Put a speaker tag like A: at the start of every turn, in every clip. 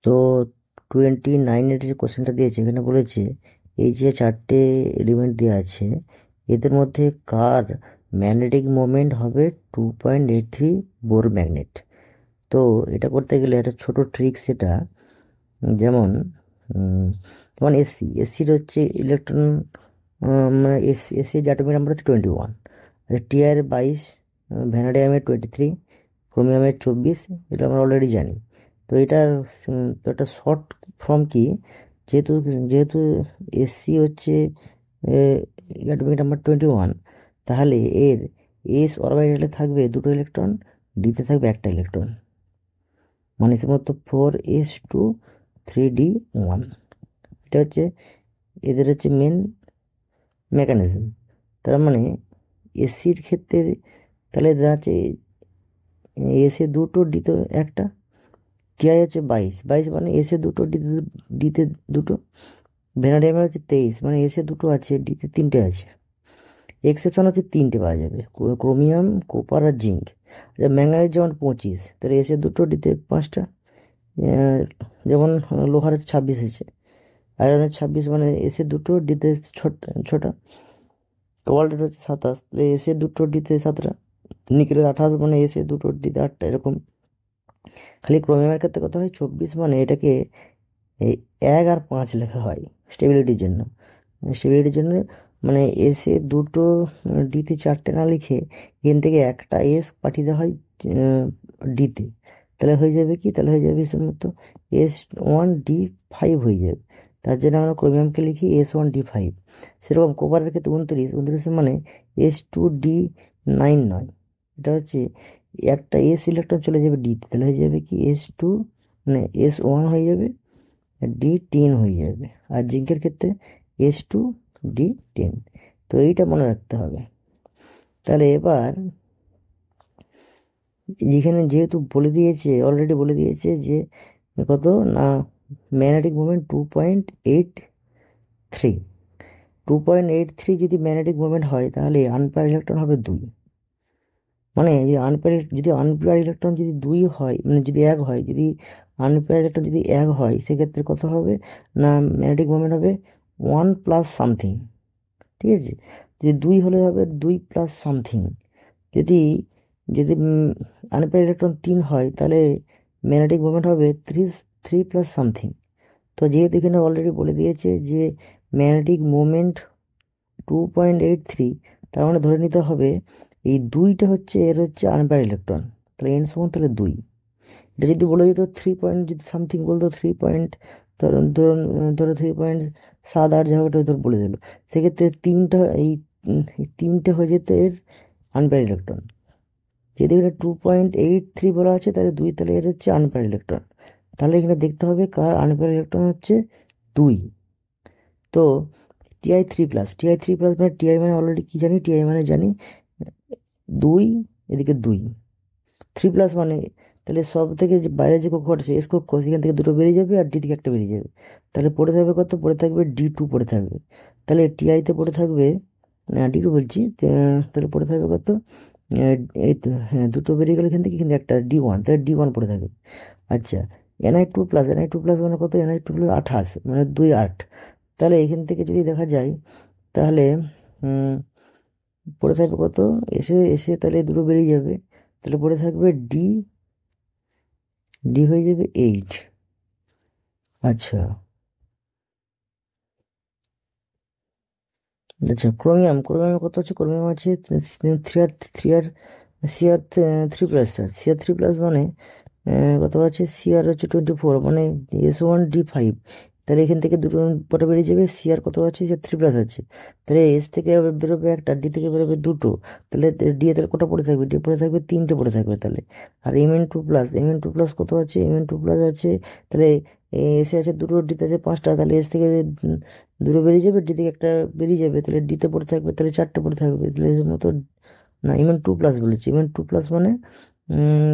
A: তো 29-এর যে কোশ্চেনটা দিয়েছে এখানে বলেছে এই যে চারটে এলিমেন্ট দেওয়া আছে এদের মধ্যে কার ম্যাগনেটিক মোমেন্ট হবে 2.83 বোর ম্যাগনেট। তো এটা করতে গেলে একটা ছোট ট্রিক্স, এটা যেমন যেমন এসির হচ্ছে ইলেকট্রন, মানে এসি যে অ্যাটমিক নাম্বার হচ্ছে 21, টিআর 22, ভ্যানাডিয়ামের 23, ক্রোমিয়ামের 24, এটা আমরা অলরেডি জানি। তো এটার তো একটা শর্ট ফর্ম কি, যেহেতু যেহেতু এসসি হচ্ছে অ্যাটমিক নাম্বার 21, তাহলে এর এস অরবিটালে থাকবে দুটো ইলেকট্রন, ডিতে থাকবে একটা ইলেকট্রন, মানে মতো 4s2 3d1। এটা হচ্ছে এদের হচ্ছে মেন মেকানিজম। তার মানে এসির ক্ষেত্রে তাহলে দাঁড়াচ্ছে এসে দুটো ডিতে একটা, টিআই হচ্ছে 22 মানে এসে দুটো ডিতে দুটো, ভ্যানাডিয়ামে হচ্ছে 23 মানে এসে দুটো আছে ডিতে তিনটে আছে, এক্সেপশন হচ্ছে তিনটে পাওয়া যাবে, ক্রোমিয়াম, কপার আর জিঙ্ক। ম্যাঙ্গানিজ যেমন 25, তাহলে এসে দুটো ডিতে পাঁচটা, আহ, যেমন লোহার 26 আছে, আয়রনের 26 মানে এসে দুটো ডিতে ছটা, কোবাল্টের হচ্ছে 27, তাহলে এসে দুটো ডিতে 7টা, নিকেলের 28 মানে এসে দুটো ডিতে 8টা, এরকম। খালি ক্রোমিয়ামের ক্ষেত্রে কত হয় 24, মানে এটাকে এই 1 আর 5 লেখা হয় স্টেবিলিটির জন্য। স্টেবিলিটির জন্য মানে এসে দুটো ডিতে চারটে না লিখে এখান থেকে একটা এস পাঠিয়ে দেওয়া হয় ডিতে, তাহলে হয়ে যাবে কি, তাহলে হয়ে যাবে মতো S1d5 হয়ে যাবে। তার জন্য আমরা ক্রোমিয়ামকে লিখি S1d5। সেরকম কোপারের ক্ষেত্রে 29 মানে S2d9 নয়, এটা হচ্ছে একটা এস ইলেকট্রন চলে যাবে ডিতে, তাহলে হয়ে যাবে কি S2, মানে S1 হয়ে যাবে, D10 হয়ে যাবে। আর জিঙ্কের ক্ষেত্রে S2d10। তো এইটা মনে রাখতে হবে। তাহলে এবার এখানে যেহেতু বলে দিয়েছে, অলরেডি বলে দিয়েছে যে কত না, ম্যাগনেটিক মুভমেন্ট 2.83, 2.83 যদি ম্যাগনেটিক মুভমেন্ট হয় তাহলে আনপেয়ার ইলেকট্রন হবে 2। মানে যদি আনপেয়ার ইলেকট্রন যদি 2 হয়, মানে যদি 1 হয়, যদি আনপেয়ার ইলেকট্রন যদি 1 হয় সেক্ষেত্রে কত হবে না, ম্যাগনেটিক মুভমেন্ট হবে 1 প্লাস সামথিং। ঠিক আছে, যদি 2 হলে হবে 2 প্লাস সামথিং। যদি যদি আনপেয়ার ইলেকট্রন 3 হয় তাহলে ম্যাগনেটিক মুভমেন্ট হবে 3 প্লাস সামথিং। তো যেহেতু এখানে অলরেডি বলে দিয়েছে যে ম্যাগনেটিক মুভমেন্ট 2.83, তার মানে ধরে নিতে হবে এই দুইটা হচ্ছে এর হচ্ছে আনপেয়ার ইলেকট্রন, তাহলে এন সমান তাহলে 2। এটা যদি বলে দিত 3 যদি সামথিং বলতো 3, ধরুন ধরুন ধরো 3.78, যা হোক ধর বলে দিল, সেক্ষেত্রে এই তিনটে হয়ে যেত এর আনপেয়ার ইলেকট্রন। যদি এখানে 2.83 বলা আছে তাহলে 2, তাহলে এর হচ্ছে আনপেয়ার ইলেকট্রন। তাহলে এখানে দেখতে হবে কার আনপেয়ার ইলেকট্রন হচ্ছে 2। তো টিআই থ্রি প্লাস মানে টিআই মানে অলরেডি কি জানি, টিআই মানে জানি 2, এদিকে 2, 3 প্লাস মানে তাহলে সব থেকে যে বাইরে যে কক্ষ আছে এস কক্ষ, সেখান থেকে দুটো বেরিয়ে যাবে আর ডি থেকে একটা বেরিয়ে যাবে, তাহলে পড়ে থাকবে কত, পড়ে থাকবে D2 পড়ে থাকবে। তাহলে টিআইতে পড়ে থাকবে, D2 বলছি, তাহলে পড়ে থাকবে কত, এই তো হ্যাঁ, দুটো বেরিয়ে গেলে এখান থেকে কিন্তু একটা D1, তাহলে D1 পড়ে থাকবে। আচ্ছা, Ni2 প্লাস মানে কত, Ni2 প্লাস 28 মানে 2 8। তাহলে এখান থেকে যদি দেখা যায় তাহলে উম, পড়ে থাকবে কত, এসে এসে তাহলে দুটো বেরিয়ে যাবে, তাহলে পড়ে থাকবে ডি, ডি হয়ে যাবে 8। আচ্ছা, আচ্ছা ক্রোমিয়াম কত হচ্ছে, ক্রোমিয়াম আছে 3 আর CR3 প্লাস মানে কত আছে, CR হচ্ছে 24 মানে S1d5। তাহলে এখান থেকে দুটো পরে বেরিয়ে যাবে, CR কত আছে, CR3 প্লাস আছে, তাহলে এস থেকে বেরোবে একটা, ডি থেকে বেরোবে দুটো, তাহলে ডি এ তাহলে কটা পড়ে থাকবে, ডি পড়ে থাকবে তিনটে পড়ে থাকবে তাহলে। আর এম এন টু প্লাস কত আছে, এম এন টু প্লাস আছে, তাহলে এসে আছে দুটো, ডিতে আছে পাঁচটা, তাহলে এস থেকে দুটো বেরিয়ে যাবে, ডি থেকে একটা বেরিয়ে যাবে, তাহলে ডিতে পড়ে থাকবে, তাহলে চারটে পড়ে থাকবে, তাহলে এর মতো না, এম এন টু প্লাস বলেছি, এম এন টু প্লাস মানে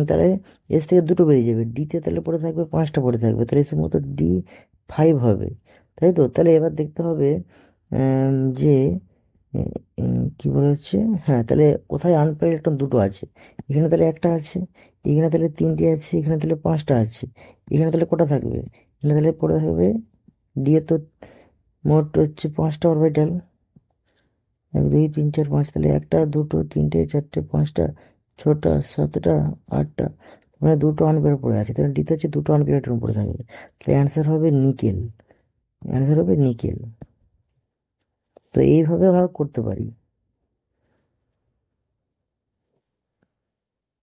A: তাহলে এস থেকে দুটো বেরিয়ে যাবে, ডিতে তাহলে পড়ে থাকবে পাঁচটা পড়ে থাকবে, তাহলে এসের মতো D5 হবে। তাই তো, তাহলে এবার দেখতে হবে যে কি বলা হচ্ছে, হ্যাঁ তাহলে কোথায় আনপ্যাড ইলেকট্রন দুটো আছে, এখানে তাহলে একটা আছে, এখানে তাহলে তিনটে আছে, এখানে তাহলে পাঁচটা আছে, এখানে তাহলে কটা থাকবে, এখানে তাহলে পড়ে থাকবে ডি এ তো মোট হচ্ছে পাঁচটা অরবিটাল, এক দুই তিন চার পাঁচ, তাহলে একটা দুটো তিনটে চারটে পাঁচটা ছটা সাতটা আটটা, মানে দুটো আনপেয়ার পড়ে আছে, তাহলে ডিতে হচ্ছে দুটো আনপেয়ার ইলেকট্রন পড়ে থাকবে, তাহলে অ্যান্সার হবে নিকেল, অ্যান্সার হবে নিকেল। তো এইভাবে আমরা করতে পারি।